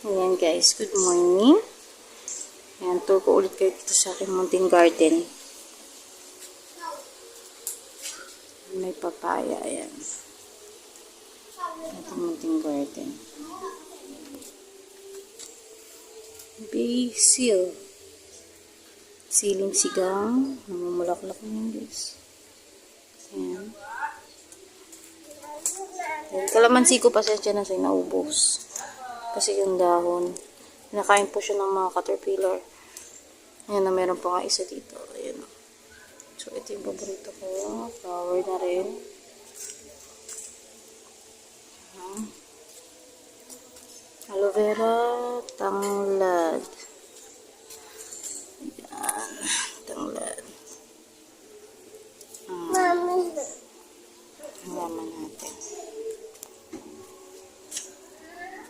Ayan guys, good morning. Ayan, tour ko ulit kayo dito sa aking munting garden. May papaya, ayan. Ating munting garden. Basil. Siling sigang. Namumulaklak na yun guys. Ayan. Ayan. Kalamansi ko, pasensya na sa naubos. Kasi yung dahon. Nakain po siya ng mga caterpillar. Ayan na, meron pa nga isa dito. Ayan. So, ito yung paborito ko. Flower na rin. Aloe vera.